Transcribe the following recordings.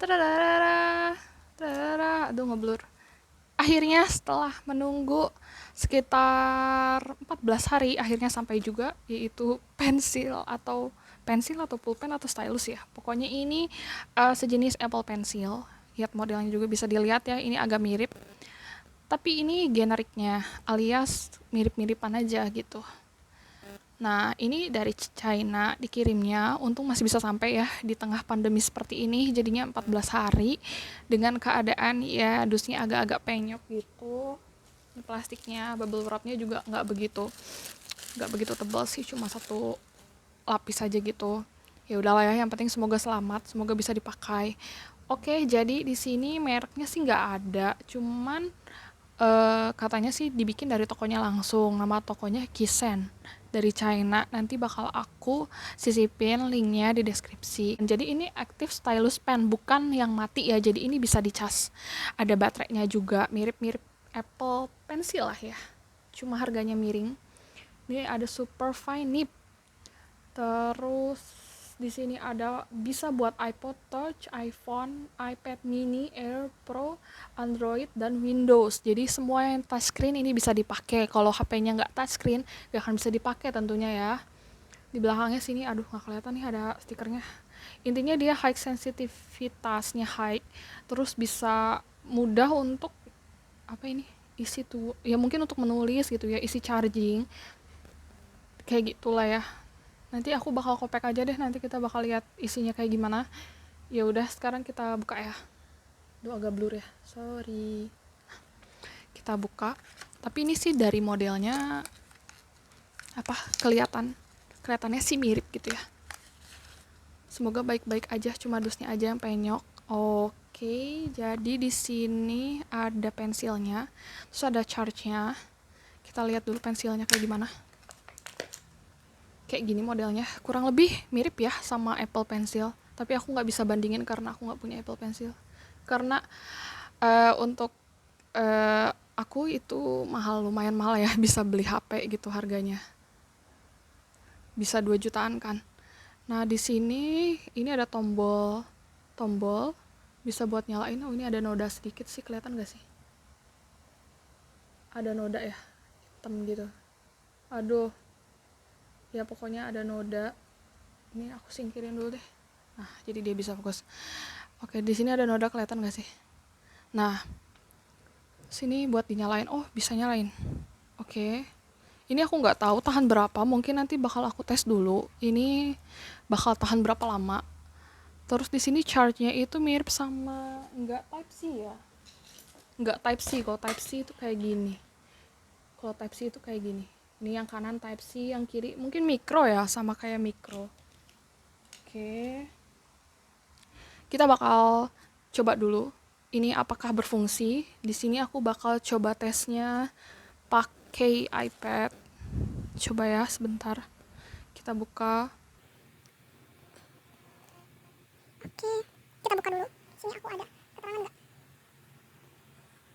Tadadadada, tadadada. Aduh, ngeblur. Akhirnya setelah menunggu sekitar 14 hari akhirnya sampai juga, yaitu pensil atau pulpen atau stylus ya. Pokoknya ini sejenis Apple Pencil. Lihat modelnya juga bisa dilihat ya, ini agak mirip. Tapi ini generiknya alias mirip-miripan aja gitu. Nah, ini dari China dikirimnya, untung masih bisa sampai ya di tengah pandemi seperti ini, jadinya 14 hari dengan keadaan ya dusnya agak-agak penyok gitu. Ini plastiknya, bubble wrapnya juga nggak begitu tebal sih, cuma satu lapis aja gitu. Ya udahlah ya, yang penting semoga selamat, semoga bisa dipakai. Oke, jadi di sini mereknya sih nggak ada, cuman katanya sih dibikin dari tokonya langsung. Nama tokonya Kisen dari China. Nanti bakal aku sisipin linknya di deskripsi. Jadi ini active stylus pen, bukan yang mati ya. Jadi ini bisa dicas. Ada baterainya juga, mirip-mirip Apple Pencil lah ya. Cuma harganya miring. Ini ada super fine nib. Terus di sini ada bisa buat iPod Touch, iPhone, iPad Mini, Air Pro, Android dan Windows. Jadi semua yang touchscreen ini bisa dipakai. Kalau HP-nya nggak touchscreen, nggak akan bisa dipakai tentunya ya. Di belakangnya sini, aduh nggak kelihatan nih ada stikernya. Intinya dia high sensitivitasnya high, terus bisa mudah untuk apa ini? Isi tuh, ya mungkin untuk menulis gitu ya, isi charging. Kayak gitulah ya. Nanti aku bakal kopek aja deh, nanti kita bakal lihat isinya kayak gimana. Ya udah, sekarang kita buka ya. Duh, agak blur ya. Sorry. Kita buka. Tapi ini sih dari modelnya apa? Kelihatannya sih mirip gitu ya. Semoga baik-baik aja, cuma dusnya aja yang penyok. Oke, jadi di sini ada pensilnya. Terus ada charge-nya. Kita lihat dulu pensilnya kayak gimana. Kayak gini modelnya, kurang lebih mirip ya sama Apple Pencil, tapi aku nggak bisa bandingin karena aku nggak punya Apple Pencil. Karena untuk aku itu lumayan mahal ya, bisa beli HP gitu harganya, bisa 2 jutaan kan. Nah di sini ini ada tombol bisa buat nyalain. Oh, ini ada noda sedikit sih, kelihatan gak sih? Ada noda ya, hitam gitu. Aduh, ya pokoknya ada noda. Ini aku singkirin dulu deh. Nah, jadi dia bisa fokus. Oke, di sini ada noda, kelihatan gak sih? Nah, sini buat dinyalain. Oh, bisa nyalain. Oke. Ini aku nggak tahu tahan berapa. Mungkin nanti bakal aku tes dulu. Ini bakal tahan berapa lama. Terus di sini charge-nya itu mirip sama nggak Type C ya. Nggak Type C. Kalau Type C itu kayak gini. Kalau Type C itu kayak gini. Ini yang kanan Type C, yang kiri mungkin micro ya, sama kayak micro. Oke. Kita bakal coba dulu ini apakah berfungsi. Di sini aku bakal coba tesnya pakai iPad. Coba ya sebentar. Kita buka. Oke, kita buka dulu. Sini aku ada keterangan nggak?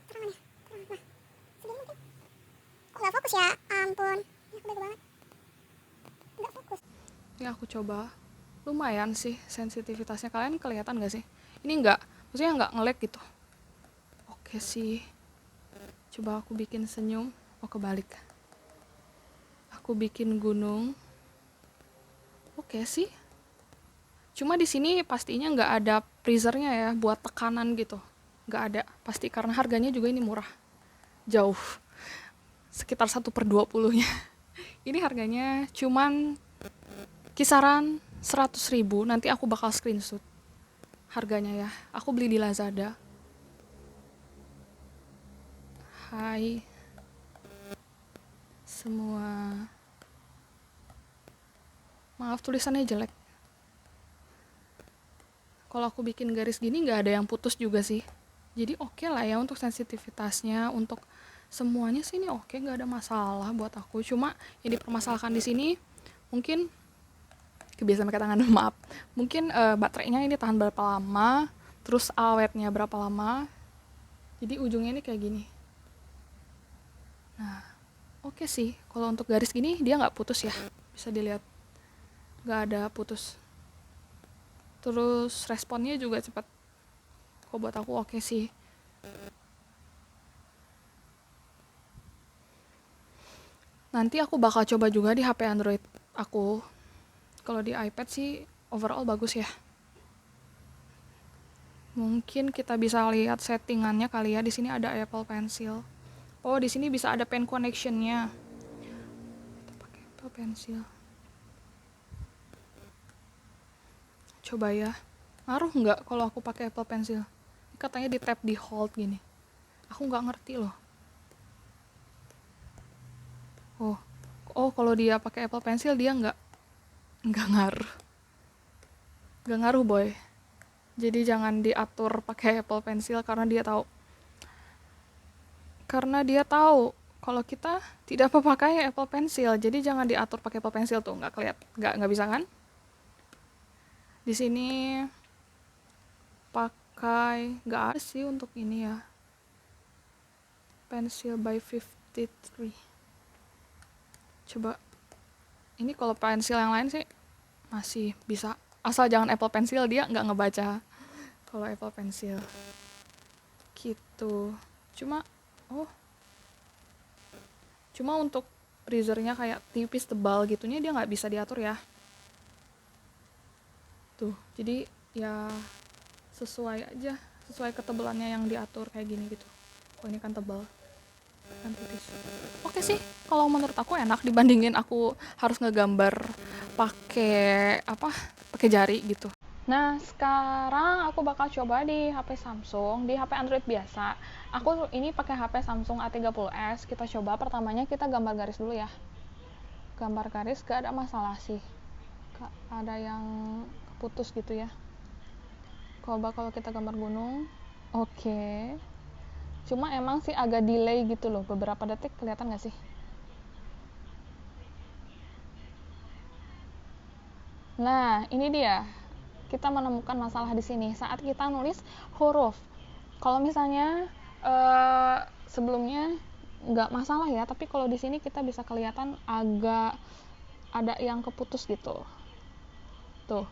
Keterangannya, keterangan. Nah, segini mungkin. Kok nggak fokus ya? Ampun, ini aku bego banget. Nggak fokus. Ini aku coba. Lumayan sih sensitivitasnya. Kalian kelihatan gak sih? Ini nggak, maksudnya nggak nge-lag gitu. Oke sih. Coba aku bikin senyum. Oh, kebalik. Aku bikin gunung. Oke sih. Cuma di sini pastinya nggak ada freezernya ya buat tekanan gitu. Nggak ada. Pasti karena harganya juga ini murah. Jauh. Sekitar 1/20-nya. Ini harganya cuman kisaran 100.000. Nanti aku bakal screenshot harganya ya. Aku beli di Lazada. Hai semua. Maaf tulisannya jelek. Kalau aku bikin garis gini nggak ada yang putus juga sih. Jadi oke lah ya untuk sensitivitasnya, untuk semuanya sih ini oke, nggak ada masalah buat aku. Cuma yang dipermasalahkan di sini mungkin kebiasaan pakai tangan, maaf. Mungkin baterainya ini tahan berapa lama, terus awetnya berapa lama. Jadi ujungnya ini kayak gini. Nah, oke sih. Kalau untuk garis gini dia nggak putus ya, bisa dilihat. Nggak ada putus. Terus responnya juga cepat. Kok buat aku oke sih. Nanti aku bakal coba juga di HP Android aku. Kalau di iPad sih overall bagus ya. Mungkin kita bisa lihat settingannya kali ya. Di sini ada Apple Pencil. Oh, di sini bisa ada pen connection-nya. Kita pakai Apple Pencil. Coba ya. Ngaruh nggak kalau aku pakai Apple Pencil? Katanya di tap di hold gini. Aku nggak ngerti loh. Oh, kalau dia pakai Apple Pencil dia nggak ngaruh. Nggak ngaruh boy. Jadi jangan diatur pakai Apple Pencil karena dia tahu kalau kita tidak pakai Apple Pencil. Jadi jangan diatur pakai Apple Pencil tuh, nggak bisa kan? Di sini pakai nggak ada sih untuk ini ya. Pencil by 53. Coba ini kalau pensil yang lain sih masih bisa, asal jangan Apple Pencil, dia nggak ngebaca kalau Apple Pencil gitu. Cuma untuk razornya kayak tipis tebal gitunya dia nggak bisa diatur ya tuh. Jadi ya sesuai ketebalannya yang diatur kayak gini gitu. Oh, ini kan tebal kan tipis. Oke sih, kalau menurut aku enak dibandingin aku harus ngegambar pakai jari gitu. Nah, sekarang aku bakal coba di HP Samsung, di HP Android biasa. Aku ini pakai HP Samsung A30s. Kita coba pertamanya kita gambar garis dulu ya. Gambar garis gak ada masalah sih. Ada yang putus gitu ya. Coba kalau kita gambar gunung. Oke. Cuma emang sih agak delay gitu loh, beberapa detik, kelihatan gak sih? Nah, ini dia. Kita menemukan masalah di sini saat kita nulis huruf. Kalau misalnya sebelumnya nggak masalah ya, tapi kalau di sini kita bisa kelihatan agak ada yang keputus gitu. Tuh.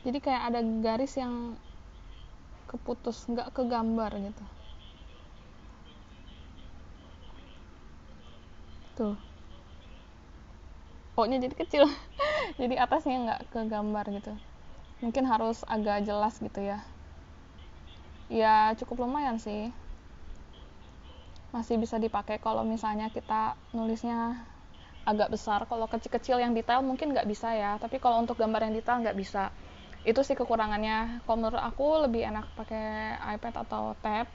Jadi kayak ada garis yang keputus, nggak kegambar gitu. Tuh. O-nya jadi kecil. Jadi atasnya nggak kegambar gitu. Mungkin harus agak jelas gitu ya. Ya cukup lumayan sih. Masih bisa dipakai kalau misalnya kita nulisnya agak besar. Kalau kecil-kecil yang detail mungkin nggak bisa ya. Tapi kalau untuk gambar yang detail nggak bisa. Itu sih kekurangannya. Kalau menurut aku lebih enak pakai iPad atau tab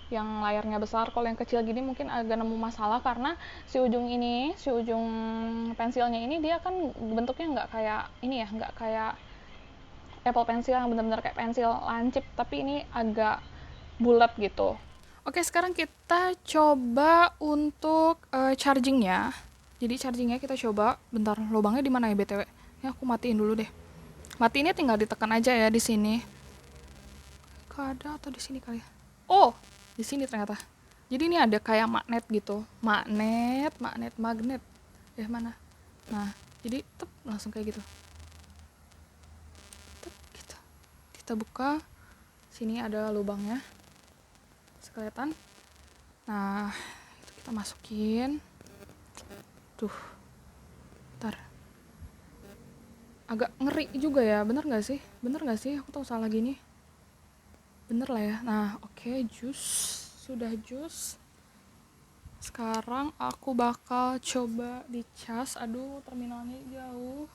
yang layarnya besar. Kalau yang kecil gini mungkin agak nemu masalah karena si ujung pensilnya ini dia kan bentuknya nggak kayak ini ya, nggak kayak Apple Pencil yang benar-benar kayak pensil lancip, tapi ini agak bulat gitu. Oke, sekarang kita coba untuk chargingnya. Jadi chargingnya kita coba, bentar, lubangnya di mana ya BTW? Ya aku matiin dulu deh. Matiinnya tinggal ditekan aja ya di sini. Ada atau di sini kali ya? Oh, di sini ternyata. Jadi ini ada kayak magnet gitu. Magnet. Mana? Nah, jadi langsung kayak gitu. Gitu. Kita buka. Sini ada lubangnya. Kelihatan. Nah, itu kita masukin. Tuh. Bentar. Agak ngeri juga ya, bener gak sih? Aku tahu salah gini. Bener lah ya. Nah, oke, sudah jus. Sekarang aku bakal coba dicas. Aduh, terminalnya jauh.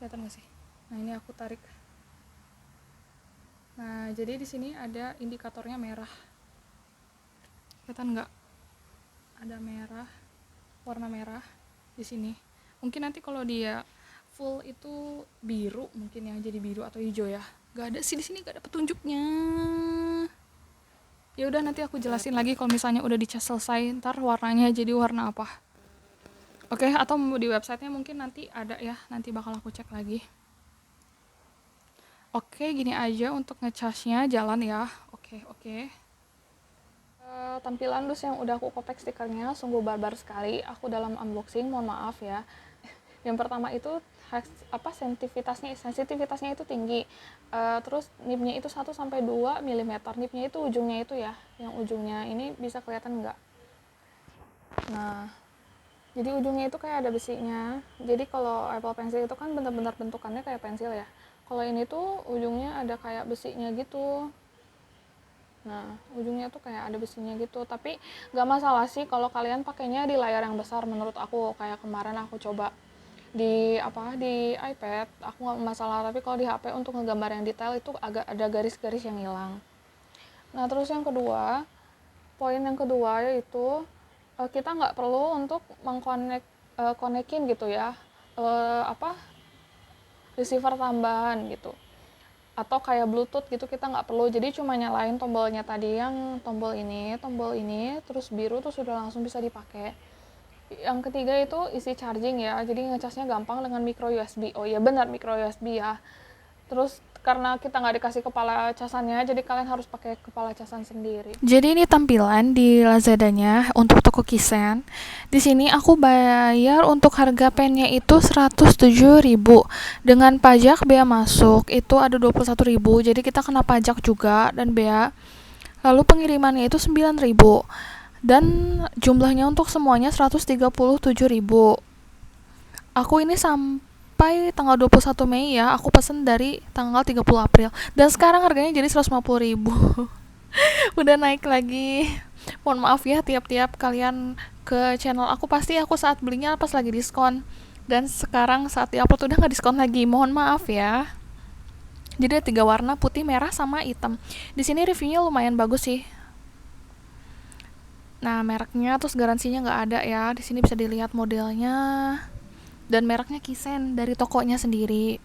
Kelihatan gak sih? Nah, ini aku tarik. Nah, jadi di sini ada indikatornya merah. Kelihatan nggak? Ada merah, warna merah di sini. Mungkin nanti kalau dia full itu biru mungkin ya, jadi biru atau hijau ya. Gak ada sih di sini, gak ada petunjuknya. Ya udah, nanti aku jelasin lagi kalau misalnya udah dicas selesai, ntar warnanya jadi warna apa. Oke, atau di websitenya mungkin nanti ada ya, nanti bakal aku cek lagi. Oke, gini aja untuk ngecasnya, jalan ya. Oke. Tampilan dus yang udah aku kopek stikernya sungguh barbar sekali. Aku dalam unboxing, mohon maaf ya. Yang pertama itu sensitivitasnya itu tinggi. Terus nipnya itu 1-2 mm. Nipnya itu ujungnya itu ya, yang ujungnya ini bisa kelihatan nggak? Nah, jadi ujungnya itu kayak ada besinya. Jadi kalau Apple Pencil itu kan benar-benar bentukannya kayak pensil ya. Kalau ini tuh ujungnya ada kayak besinya gitu. Nah, ujungnya tuh kayak ada besinya gitu. Tapi nggak masalah sih kalau kalian pakainya di layar yang besar. Menurut aku kayak kemarin aku coba di iPad, aku nggak masalah. Tapi kalau di HP untuk ngegambar yang detail itu agak ada garis-garis yang hilang. Nah, terus poin yang kedua yaitu kita nggak perlu untuk konekin gitu ya, receiver tambahan gitu, atau kayak Bluetooth gitu, kita nggak perlu. Jadi cuma nyalain tombolnya tadi, yang tombol ini, terus biru tuh sudah langsung bisa dipakai. Yang ketiga itu isi charging ya, jadi ngecasnya gampang dengan micro USB. Oh iya benar, micro USB ya. Terus karena kita nggak dikasih kepala casannya, jadi kalian harus pakai kepala casan sendiri. Jadi ini tampilan di Lazadanya untuk toko Kisen. Di sini aku bayar untuk harga pennya itu 107.000. Dengan pajak bea masuk itu ada 21.000. Jadi kita kena pajak juga dan bea. Lalu pengirimannya itu 9.000. Dan jumlahnya untuk semuanya 137.000. Aku ini sampai tanggal 21 Mei ya, aku pesen dari tanggal 30 April. Dan sekarang harganya jadi 150.000. Udah naik lagi. Mohon maaf ya, tiap-tiap kalian ke channel aku pasti aku saat belinya pas lagi diskon. Dan sekarang saat diupload udah nggak diskon lagi. Mohon maaf ya. Jadi ada 3 warna, putih, merah, sama hitam. Di sini reviewnya lumayan bagus sih. Nah, mereknya terus garansinya nggak ada ya. Di sini bisa dilihat modelnya. Dan mereknya Kisen dari tokonya sendiri.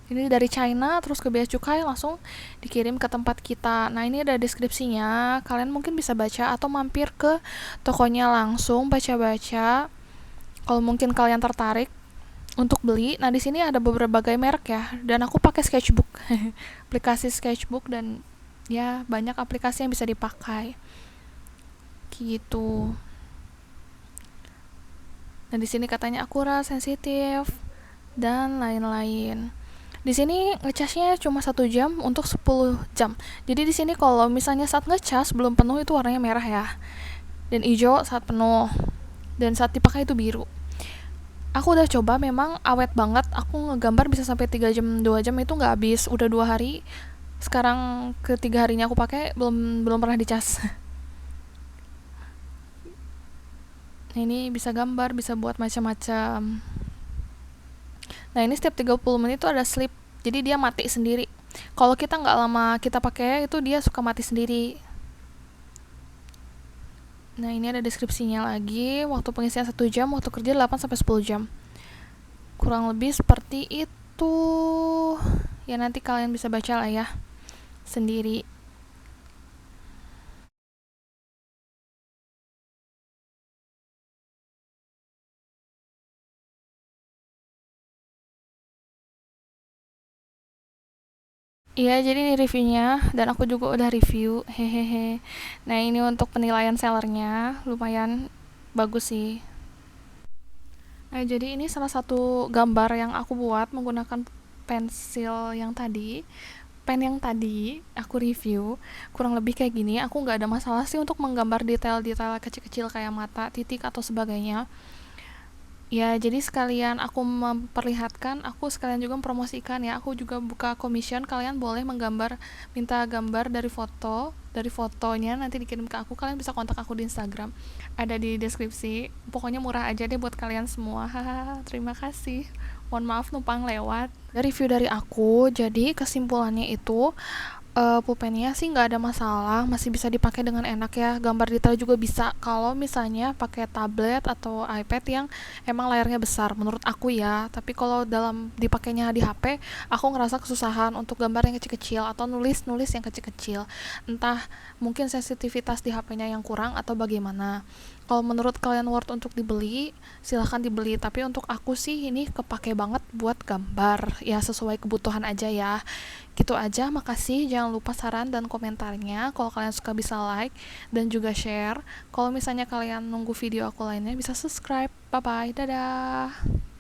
Ini dari China terus ke bea cukai langsung dikirim ke tempat kita. Nah, ini ada deskripsinya, kalian mungkin bisa baca atau mampir ke tokonya langsung baca-baca kalau mungkin kalian tertarik untuk beli. Nah, di sini ada berbagai merek ya, dan aku pakai Sketchbook. Aplikasi Sketchbook, dan ya banyak aplikasi yang bisa dipakai gitu. Nah, di sini katanya akurat, sensitif, dan lain-lain. Di sini ngecasnya cuma 1 jam untuk 10 jam. Jadi di sini kalau misalnya saat ngecas belum penuh itu warnanya merah ya. Dan hijau saat penuh. Dan saat dipakai itu biru. Aku udah coba, memang awet banget. Aku ngegambar bisa sampai 3 jam, 2 jam itu nggak habis. Udah 2 hari. Sekarang ketiga harinya aku pakai belum pernah dicas. Nah, ini bisa gambar, bisa buat macam-macam. Nah, ini setiap 30 menit itu ada sleep. Jadi dia mati sendiri. Kalau kita nggak lama kita pakai itu dia suka mati sendiri. Nah, ini ada deskripsinya lagi. Waktu pengisian 1 jam, waktu kerja 8-10 jam. Kurang lebih seperti itu. Ya nanti kalian bisa baca lah ya sendiri. Iya, jadi ini reviewnya, dan aku juga udah review, hehehe. Nah, ini untuk penilaian sellernya, lumayan bagus sih. Nah, jadi ini salah satu gambar yang aku buat menggunakan pensil yang tadi. Pen yang tadi aku review, kurang lebih kayak gini. Aku nggak ada masalah sih untuk menggambar detail-detail kecil-kecil kayak mata, titik, atau sebagainya. Ya, jadi sekalian aku memperlihatkan, aku sekalian juga mempromosikan ya. Aku juga buka commission, kalian boleh minta gambar dari fotonya nanti dikirim ke aku. Kalian bisa kontak aku di Instagram. Ada di deskripsi. Pokoknya murah aja deh buat kalian semua. Hahaha, terima kasih. Mohon maaf numpang lewat. Review dari aku, jadi kesimpulannya itu pulpennya sih nggak ada masalah, masih bisa dipakai dengan enak ya. Gambar detail juga bisa kalau misalnya pakai tablet atau iPad yang emang layarnya besar, menurut aku ya. Tapi kalau dalam dipakainya di HP, aku ngerasa kesusahan untuk gambar yang kecil-kecil atau nulis yang kecil-kecil. Entah mungkin sensitivitas di HP-nya yang kurang atau bagaimana. Kalau menurut kalian worth untuk dibeli, silahkan dibeli. Tapi untuk aku sih ini kepake banget buat gambar. Ya sesuai kebutuhan aja ya. Gitu aja, makasih. Jangan lupa saran dan komentarnya. Kalau kalian suka bisa like dan juga share. Kalau misalnya kalian nunggu video aku lainnya bisa subscribe. Bye bye, dadah.